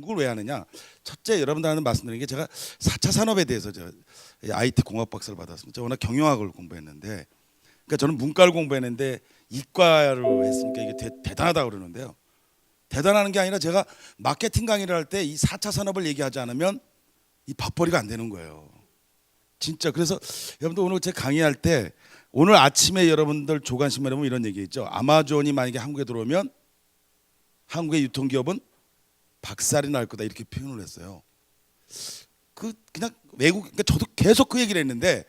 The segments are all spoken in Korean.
중국을 왜 하느냐? 첫째, 여러분들한테 말씀드리는 게 제가 4차 산업에 대해서 제가 IT 공학 박사를 받았습니다. 제가 워낙 경영학을 공부했는데, 그러니까 저는 문과를 공부했는데 이과를 했으니까 이게 대단하다고 그러는데요. 대단한 게 아니라 제가 마케팅 강의를 할 때 이 4차 산업을 얘기하지 않으면 이 밥벌이가 안 되는 거예요. 진짜. 그래서 여러분들 오늘 제 강의할 때 오늘 아침에 여러분들 조간신문에 보면 이런 얘기 있죠. 아마존이 만약에 한국에 들어오면 한국의 유통기업은 박살이 날 거다 이렇게 표현을 했어요. 그냥 외국, 그러니까 저도 계속 그 얘기를 했는데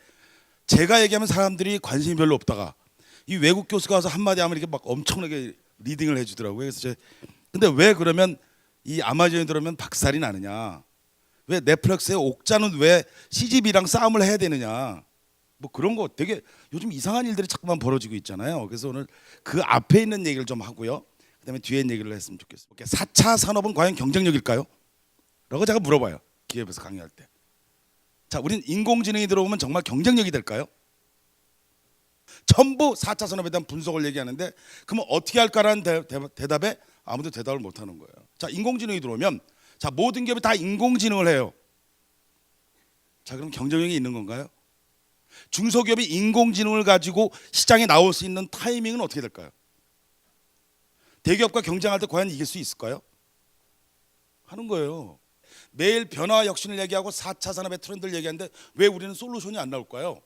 제가 얘기하면 사람들이 관심이 별로 없다가 이 외국 교수가 와서 한마디 하면 이렇게 막 엄청나게 리딩을 해주더라고요. 그래서 근데 왜 그러면 이 아마존이 들어오면 박살이 나느냐? 왜 넷플릭스의 옥자는 왜 CGV랑 싸움을 해야 되느냐? 뭐 그런 거 되게 요즘 이상한 일들이 자꾸만 벌어지고 있잖아요. 그래서 오늘 그 앞에 있는 얘기를 좀 하고요. 그다음에 뒤에 있는 얘기를 했으면 좋겠어요. 4차 산업은 과연 경쟁력일까요? 라고 제가 물어봐요. 기업에서 강의할 때. 자, 우린 인공지능이 들어오면 정말 경쟁력이 될까요? 전부 4차 산업에 대한 분석을 얘기하는데 그러면 어떻게 할까라는 대답에 아무도 대답을 못 하는 거예요. 자, 인공지능이 들어오면 자, 모든 기업이 다 인공지능을 해요. 자, 그럼 경쟁력이 있는 건가요? 중소기업이 인공지능을 가지고 시장에 나올 수 있는 타이밍은 어떻게 될까요? 대기업과 경쟁할 때 과연 이길 수 있을까요? 하는 거예요. 매일 변화와 혁신을 얘기하고 4차 산업의 트렌드를 얘기하는데 왜 우리는 솔루션이 안 나올까요?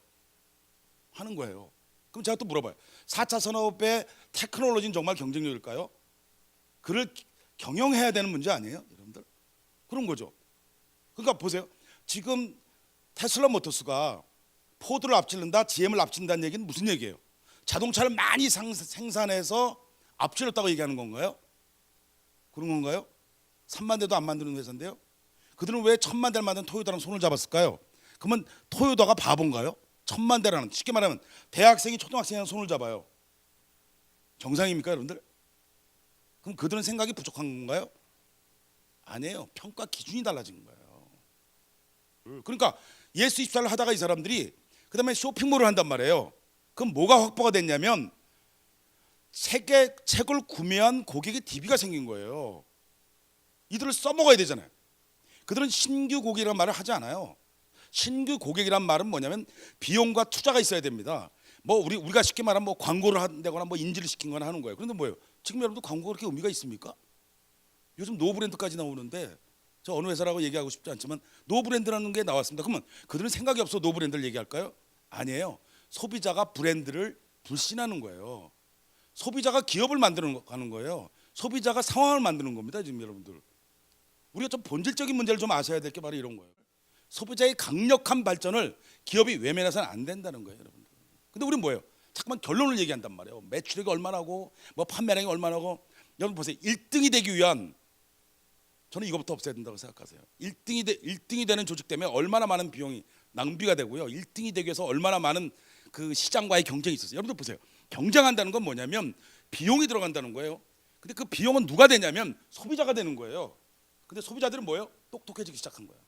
하는 거예요. 그럼 제가 또 물어봐요. 4차 산업의 테크놀로지는 정말 경쟁력일까요? 그를 경영해야 되는 문제 아니에요, 여러분들? 그런 거죠. 그러니까 보세요. 지금 테슬라 모터스가 포드를 앞지른다, GM을 앞진다는 얘기는 무슨 얘기예요? 자동차를 많이 생산해서 앞질렀다고 얘기하는 건가요? 그런 건가요? 3만 대도 안 만드는 회사인데요. 그들은 왜 1,000만 대를 만든 토요타랑 손을 잡았을까요? 그러면 토요타가 바본가요? 1,000만 대라는, 쉽게 말하면 대학생이 초등학생이랑 손을 잡아요. 정상입니까, 여러분들? 그럼 그들은 생각이 부족한 건가요? 아니에요. 평가 기준이 달라진 거예요. 그러니까 예수 입사를 하다가 이 사람들이 그 다음에 쇼핑몰을 한단 말이에요. 그럼 뭐가 확보가 됐냐면 책을 구매한 고객의 DB가 생긴 거예요. 이들을 써먹어야 되잖아요. 그들은 신규 고객이라는 말을 하지 않아요. 신규 고객이란 말은 뭐냐면 비용과 투자가 있어야 됩니다. 뭐 우리가 쉽게 말하면 뭐 광고를 한다거나 뭐 인지를 시킨거나 하는 거예요. 그런데 뭐예요? 지금 여러분들 광고가 그렇게 의미가 있습니까? 요즘 노브랜드까지 나오는데 저 어느 회사라고 얘기하고 싶지 않지만 노브랜드라는 게 나왔습니다. 그러면 그들은 생각이 없어 노브랜드를 얘기할까요? 아니에요. 소비자가 브랜드를 불신하는 거예요. 소비자가 기업을 만드는 거예요. 소비자가 상황을 만드는 겁니다. 지금 여러분들 우리가 좀 본질적인 문제를 좀 아셔야 될 게 바로 이런 거예요. 소비자의 강력한 발전을 기업이 외면해서는 안 된다는 거예요, 여러분들. 근데 우리는 뭐예요? 자꾸만 결론을 얘기한단 말이에요. 매출액이 얼마나 하고 뭐 판매량이 얼마나 하고. 여러분 보세요. 1등이 되기 위한, 저는 이것부터 없애야 된다고 생각하세요. 1등이 되는 조직 때문에 얼마나 많은 비용이 낭비가 되고요. 1등이 되기 위해서 얼마나 많은 그 시장과의 경쟁이 있었어요. 여러분들 보세요. 경쟁한다는 건 뭐냐면 비용이 들어간다는 거예요. 근데 그 비용은 누가 되냐면 소비자가 되는 거예요. 근데 소비자들은 뭐예요? 똑똑해지기 시작한 거예요.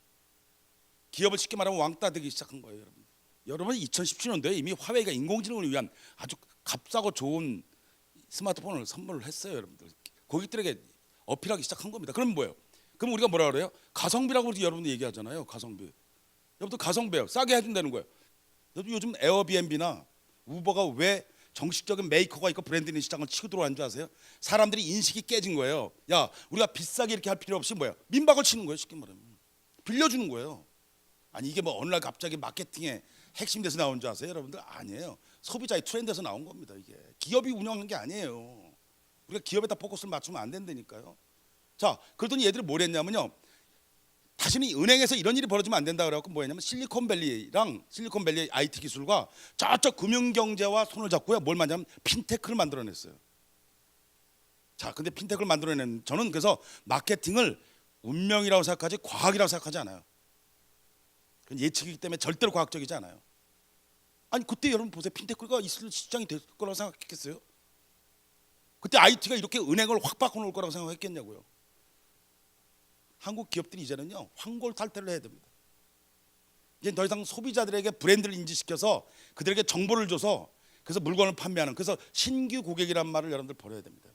기업을 쉽게 말하면 왕따 되기 시작한 거예요, 여러분. 여러분 2017년도에 이미 화웨이가 인공지능을 위한 아주 값싸고 좋은 스마트폰을 선물을 했어요, 여러분들. 고객들에게 어필하기 시작한 겁니다. 그럼 뭐예요? 그럼 우리가 뭐라 그래요? 가성비라고 여러분들 얘기하잖아요. 가성비. 여러분들 가성비예요. 싸게 해준다는 거예요. 요즘 에어비앤비나 우버가 왜 정식적인 메이커가 있고 브랜드 있는 시장을 치고 들어간 줄 아세요? 사람들이 인식이 깨진 거예요. 야, 우리가 비싸게 이렇게 할 필요 없이 뭐야? 민박을 치는 거예요, 쉽게 말하면. 빌려주는 거예요. 아니 이게 뭐 어느 날 갑자기 마케팅의 핵심 돼서 나온 줄 아세요, 여러분들? 아니에요. 소비자의 트렌드에서 나온 겁니다. 이게 기업이 운영한 게 아니에요. 우리가 기업에다 포커스를 맞추면 안 된다니까요. 자, 그러더니 얘들이 뭘 했냐면요. 다시는 은행에서 이런 일이 벌어지면 안 된다 그래갖고 뭐였냐면 실리콘밸리 IT 기술과 저쪽 금융경제와 손을 잡고요. 뭘 만드냐면 핀테크를 만들어냈어요. 자, 근데 핀테크를 만들어낸 저는 그래서 마케팅을 운명이라고 생각하지 과학이라고 생각하지 않아요. 그건 예측이기 때문에 절대로 과학적이지 않아요. 아니 그때 여러분 보세요. 핀테크가 있을 시장이 될 거라고 생각했겠어요? 그때 IT가 이렇게 은행을 확 바꿔놓을 거라고 생각했겠냐고요. 한국 기업들이 이제는요 환골탈태를 해야 됩니다. 이제 더 이상 소비자들에게 브랜드를 인지시켜서 그들에게 정보를 줘서 그래서 물건을 판매하는, 그래서 신규 고객이란 말을 여러분들 버려야 됩니다.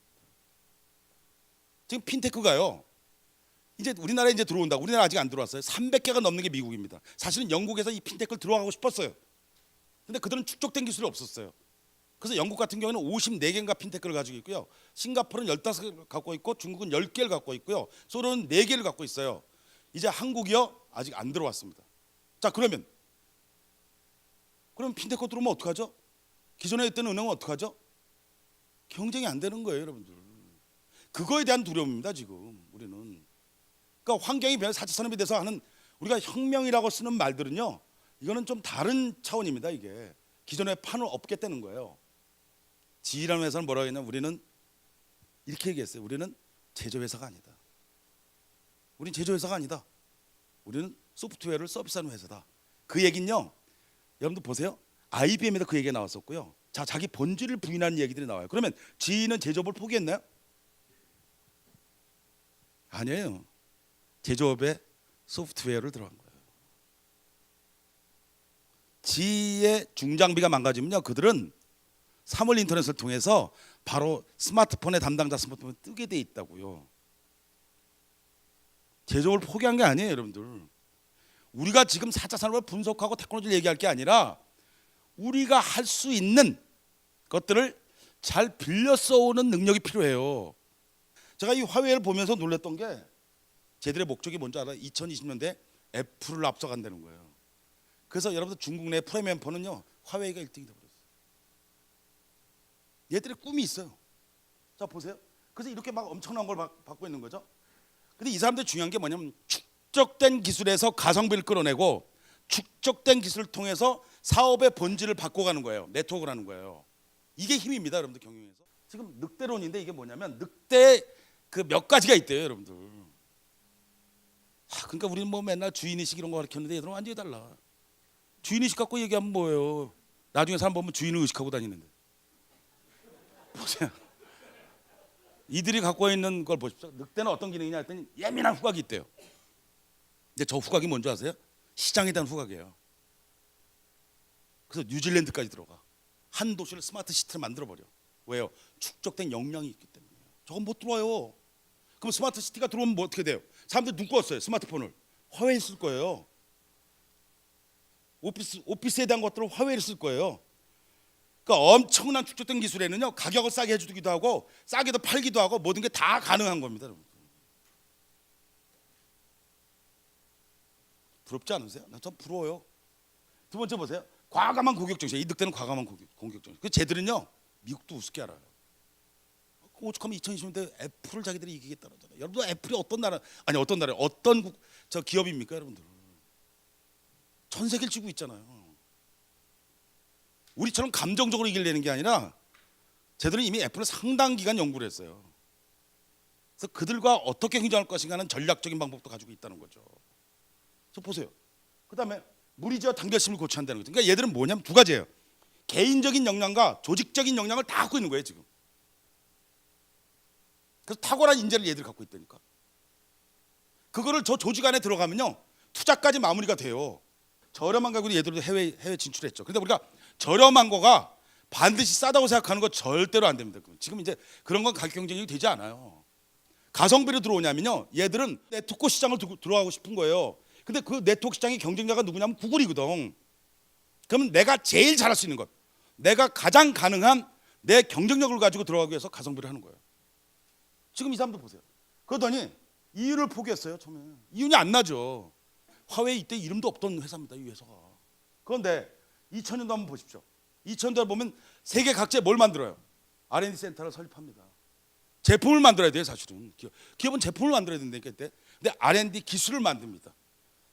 지금 핀테크가요 이제 우리나라에 이제 들어온다. 우리나라 아직 안 들어왔어요. 300개가 넘는 게 미국입니다. 사실은 영국에서 이 핀테크를 들어가고 싶었어요. 근데 그들은 축적된 기술이 없었어요. 그래서 영국 같은 경우는 54개인가 핀테크를 가지고 있고요. 싱가포르는 15개를 갖고 있고 중국은 10개를 갖고 있고요. 소련은 4개를 갖고 있어요. 이제 한국이요 아직 안 들어왔습니다. 자 그러면 핀테크 들어오면 어떡하죠? 기존에 있던 은행은 어떡하죠? 경쟁이 안 되는 거예요, 여러분들. 그거에 대한 두려움입니다, 지금 우리는. 그러니까 환경이 변해 4차 산업이 돼서 하는 우리가 혁명이라고 쓰는 말들은요. 이거는 좀 다른 차원입니다, 이게. 기존에 판을 없겠다는 거예요. 지희라는 회사는 뭐라고 했냐? 우리는 이렇게 얘기했어요. 우리는 제조회사가 아니다. 우리는 제조회사가 아니다. 우리는 소프트웨어를 서비스하는 회사다. 그 얘긴요. 여러분들 보세요. IBM에도 그 얘기가 나왔었고요. 자, 자기 본질을 부인하는 얘기들이 나와요. 그러면 지희는 제조업을 포기했나요? 아니에요. 제조업에 소프트웨어를 들어간 거예요. 지희의 중장비가 망가지면요. 그들은 3월 인터넷을 통해서 바로 스마트폰의 담당자 스마트폰에 뜨게 돼 있다고요. 제조업을 포기한 게 아니에요, 여러분들. 우리가 지금 4차 산업을 분석하고 테크놀로지를 얘기할 게 아니라 우리가 할 수 있는 것들을 잘 빌려 써오는 능력이 필요해요. 제가 이 화웨이를 보면서 놀랐던 게 쟤들의 목적이 뭔지 알아요? 2020년대 애플을 앞서간다는 거예요. 그래서 여러분들 중국 내 프리미엄 폰은요 화웨이가 1등이 되어버렸어요. 얘들의 꿈이 있어요. 자 보세요. 그래서 이렇게 막 엄청난 걸 받고 있는 거죠. 근데 이 사람들 중요한 게 뭐냐면 축적된 기술에서 가성비를 끌어내고 축적된 기술을 통해서 사업의 본질을 바꿔가는 거예요. 네트워크를 하는 거예요. 이게 힘입니다, 여러분들 경영에서. 지금 늑대론인데 이게 뭐냐면 늑대 그 몇 가지가 있대요, 여러분들. 그러니까 우리는 뭐 맨날 주인의식 이런 거 가르쳤는데 얘들은 완전히 달라. 주인의식 갖고 얘기하면 뭐예요? 나중에 사람 보면 주인을 의식하고 다니는데. 보세요. 이들이 갖고 있는 걸 보십시오. 늑대는 어떤 기능이냐 했더니 예민한 후각이 있대요. 근데 저 후각이 뭔지 아세요? 시장에 대한 후각이에요. 그래서 뉴질랜드까지 들어가. 한 도시를 스마트 시티를 만들어버려. 왜요? 축적된 역량이 있기 때문이에요. 저건 못 들어와요. 그럼 스마트 시티가 들어오면 뭐 어떻게 돼요? 사람들 눈 껐어요. 스마트폰을. 화웨이 쓸 거예요. 오피스에 대한 것들을 화웨이를 쓸 거예요. 그러니까 엄청난 축적된 기술에는요 가격을 싸게 해주기도 하고 싸게도 팔기도 하고 모든 게 다 가능한 겁니다, 여러분. 부럽지 않으세요? 나 참 부러워요. 두 번째 보세요. 과감한 공격정신. 이 늑대는 과감한 공격정신. 그 쟤들은요 미국도 우습게 알아요. 오죽하면 2020년대 애플을 자기들이 이기겠다잖아요. 여러분들 애플이 어떤 나라 어떤 저 기업입니까, 여러분들? 전 세계를 쥐고 있잖아요. 우리처럼 감정적으로 이기려는 게 아니라 쟤들은 이미 애플을 상당 기간 연구를 했어요. 그래서 그들과 어떻게 경쟁할 것인가는 전략적인 방법도 가지고 있다는 거죠. 그래서 보세요. 그다음에 무리지어 단결심을 고취한다는 거죠. 그러니까 얘들은 뭐냐면 두 가지예요. 개인적인 역량과 조직적인 역량을 다 갖고 있는 거예요, 지금. 그래서 탁월한 인재를 얘들이 갖고 있다니까. 그거를 저 조직 안에 들어가면요 투자까지 마무리가 돼요. 저렴한 가격으로 얘들도 해외 진출했죠. 근데 우리가 저렴한 거가 반드시 싸다고 생각하는 거 절대로 안 됩니다. 지금 이제 그런 건 가격 경쟁이 되지 않아요. 가성비로 들어오냐면요 얘들은 네트워크 시장을 들어가고 싶은 거예요. 근데 그 네트워크 시장의 경쟁자가 누구냐면 구글이거든. 그러면 내가 제일 잘할 수 있는 것, 내가 가장 가능한 내 경쟁력을 가지고 들어가기 위해서 가성비를 하는 거예요. 지금 이 사람도 보세요. 그러더니 이윤을 포기했어요. 처음에 이윤이 안 나죠. 화웨이 이때 이름도 없던 회사입니다, 이 회사가. 그런데 2000년도 한번 보십시오. 2000년도에 보면 세계 각지에 뭘 만들어요? R&D 센터를 설립합니다. 제품을 만들어야 돼요, 사실은. 기업은 제품을 만들어야 된다니까 그때. 근데 R&D 기술을 만듭니다.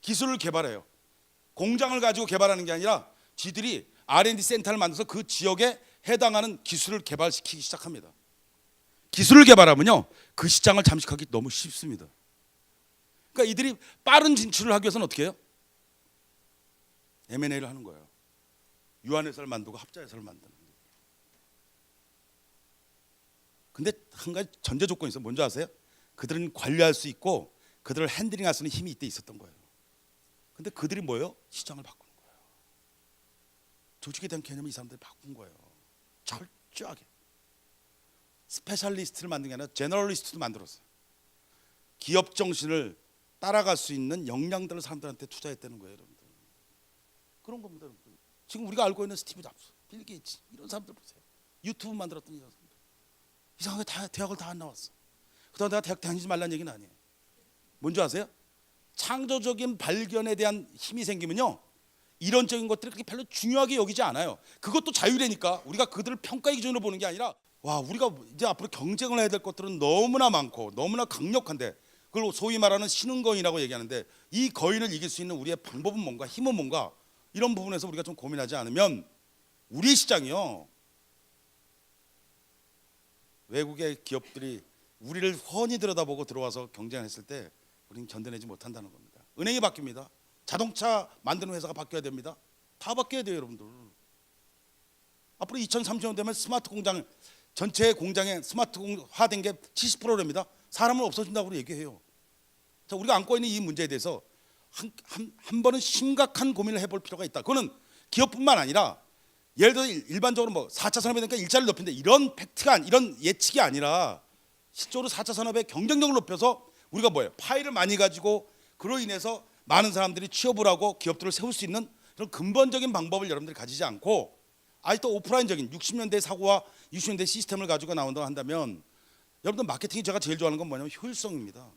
기술을 개발해요. 공장을 가지고 개발하는 게 아니라 지들이 R&D 센터를 만들어서 그 지역에 해당하는 기술을 개발시키기 시작합니다. 기술을 개발하면요 그 시장을 잠식하기 너무 쉽습니다. 그러니까 이들이 빠른 진출을 하기 위해서는 어떻게 해요? M&A를 하는 거예요. 유한회사를 만들고 합자회사를 만드는 거예요. 근데 한 가지 전제 조건이 있어요. 뭔지 아세요? 그들은 관리할 수 있고 그들을 핸들링할 수 있는 힘이 이때 있었던 거예요. 근데 그들이 뭐예요? 시장을 바꾸는 거예요. 조직에 대한 개념을 이 사람들이 바꾼 거예요. 철저하게. 스페셜리스트를 만든 게 아니라 제너럴리스트도 만들었어요. 기업 정신을 따라갈 수 있는 역량들을 사람들한테 투자했다는 거예요, 여러분들. 그런 겁니다, 여러분들. 지금 우리가 알고 있는 스티브 잡스, 빌 게이츠 이런 사람들 보세요. 유튜브 만들었던 이런 사람들. 이상하게 다 대학을 다 안 나왔어. 그다음 내가 대학 다니지 말라는 얘기는 아니에요. 뭔지 아세요? 창조적인 발견에 대한 힘이 생기면요, 이론적인 것들을 그렇게 별로 중요하게 여기지 않아요. 그것도 자유래니까 우리가 그들을 평가의 기준으로 보는 게 아니라, 와, 우리가 이제 앞으로 경쟁을 해야 될 것들은 너무나 많고 너무나 강력한데, 그걸 소위 말하는 신흥거인이라고 얘기하는데, 이 거인을 이길 수 있는 우리의 방법은 뭔가, 힘은 뭔가, 이런 부분에서 우리가 좀 고민하지 않으면 우리 시장이요, 외국의 기업들이 우리를 훤히 들여다보고 들어와서 경쟁했을 때 우리는 견뎌내지 못한다는 겁니다. 은행이 바뀝니다. 자동차 만드는 회사가 바뀌어야 됩니다. 다 바뀌어야 돼요, 여러분들. 앞으로 2030년 되면 스마트 공장, 전체 공장에 스마트화된 게 70%랍니다. 사람은 없어진다고 얘기해요. 자, 우리가 안고 있는 이 문제에 대해서 한 번은 심각한 고민을 해볼 필요가 있다. 그거는 기업뿐만 아니라, 예를 들어 일반적으로 뭐 4차 산업이 되니까 일자리를 높인다, 이런 팩트가, 이런 예측이 아니라 실제로 4차 산업의 경쟁력을 높여서 우리가 뭐예요? 파일을 많이 가지고 그로 인해서 많은 사람들이 취업을 하고 기업들을 세울 수 있는 그런 근본적인 방법을 여러분들이 가지지 않고, 아직도 오프라인적인 60년대 사고와 60년대 시스템을 가지고 나온다고 한다면, 여러분들 마케팅이 제가 제일 좋아하는 건 뭐냐면 효율성입니다.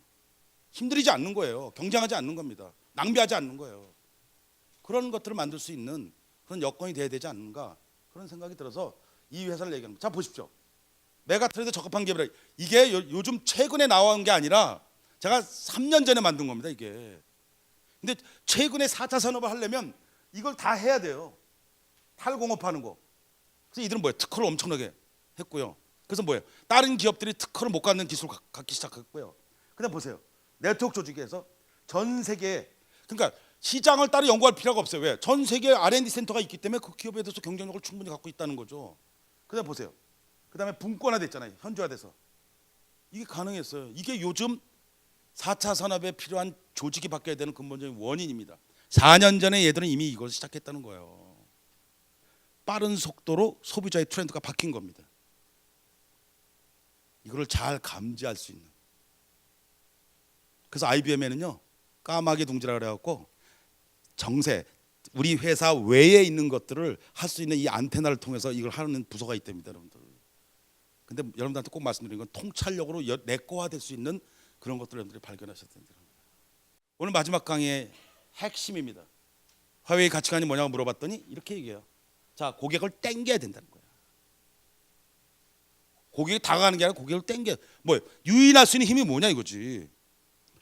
힘들이지 않는 거예요. 경쟁하지 않는 겁니다. 낭비하지 않는 거예요. 그런 것들을 만들 수 있는 그런 여건이 돼야 되지 않는가, 그런 생각이 들어서 이 회사를 얘기하는 거예요. 자, 보십시오. 메가트렌드 적합한 기업이라, 이게 요즘 최근에 나온 게 아니라 제가 3년 전에 만든 겁니다, 이게. 근데 최근에 4차 산업을 하려면 이걸 다 해야 돼요. 탈공업하는 거. 그래서 이들은 뭐예요? 특허를 엄청나게 했고요. 그래서 뭐예요? 다른 기업들이 특허를 못 갖는 기술을 갖기 시작했고요. 그다음 보세요. 네트워크 조직에서 전 세계에, 그러니까 시장을 따로 연구할 필요가 없어요. 왜? 전 세계에 R&D 센터가 있기 때문에 그 기업에 대해서 경쟁력을 충분히 갖고 있다는 거죠. 그다음 보세요. 그다음에 분권화됐잖아요. 현지화돼서. 이게 가능했어요. 이게 요즘 4차 산업에 필요한 조직이 바뀌어야 되는 근본적인 원인입니다. 4년 전에 얘들은 이미 이걸 시작했다는 거예요. 빠른 속도로 소비자의 트렌드가 바뀐 겁니다. 이거를 잘 감지할 수 있는. 그래서 IBM에는요, 까마귀 둥지라 그래갖고 정세, 우리 회사 외에 있는 것들을 할 수 있는 이 안테나를 통해서 이걸 하는 부서가 있답니다, 여러분들. 근데 여러분들한테 꼭 말씀드리는 건 통찰력으로 내꺼화될 수 있는 그런 것들을 여러분들이 발견하셔야 됩니다. 오늘 마지막 강의의 핵심입니다. 화웨이 가치관이 뭐냐고 물어봤더니 이렇게 얘기해요. 자, 고객을 땡겨야 된다는 거야. 고객이 다가가는 게 아니라 고객을 땡겨. 뭐예요? 유인할 수 있는 힘이 뭐냐 이거지.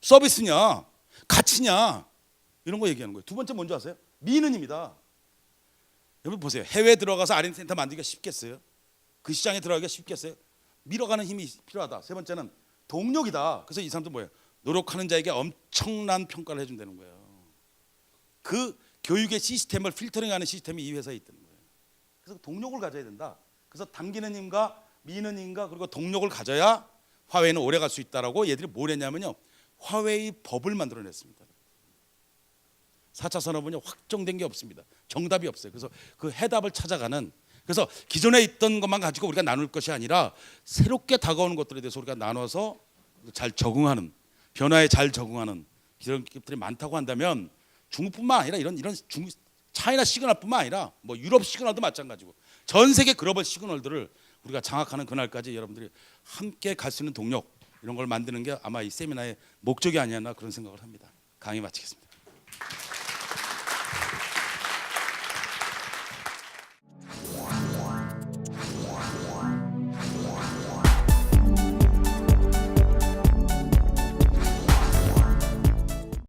서비스냐, 가치냐, 이런 거 얘기하는 거예요. 두 번째 뭔지 아세요? 미는입니다. 여러분 보세요. 해외에 들어가서 R&D 센터 만들기가 쉽겠어요? 그 시장에 들어가기가 쉽겠어요? 밀어가는 힘이 필요하다. 세 번째는 동력이다. 그래서 이 사람들 뭐예요? 노력하는 자에게 엄청난 평가를 해준다는 거예요. 그 교육의 시스템을 필터링하는 시스템이 이 회사에 있다는 거예요. 그래서 동력을 가져야 된다. 그래서 당기는 힘과 미는 힘과 그리고 동력을 가져야 화웨이는 오래 갈 수 있다라고 얘들이 뭘 했냐면요, 화웨이 법을 만들어냈습니다. 4차 산업은요, 확정된 게 없습니다. 정답이 없어요. 그래서 그 해답을 찾아가는, 그래서 기존에 있던 것만 가지고 우리가 나눌 것이 아니라 새롭게 다가오는 것들에 대해서 우리가 나눠서 잘 적응하는, 변화에 잘 적응하는 이런 기업들이 많다고 한다면, 중국뿐만 아니라 이런 차이나 시그널뿐만 아니라 뭐 유럽 시그널도 마찬가지고 전 세계 글로벌 시그널들을 우리가 장악하는 그날까지 여러분들이 함께 갈 수 있는 동력, 이런 걸 만드는 게 아마 이 세미나의 목적이 아니었나, 그런 생각을 합니다. 강의 마치겠습니다.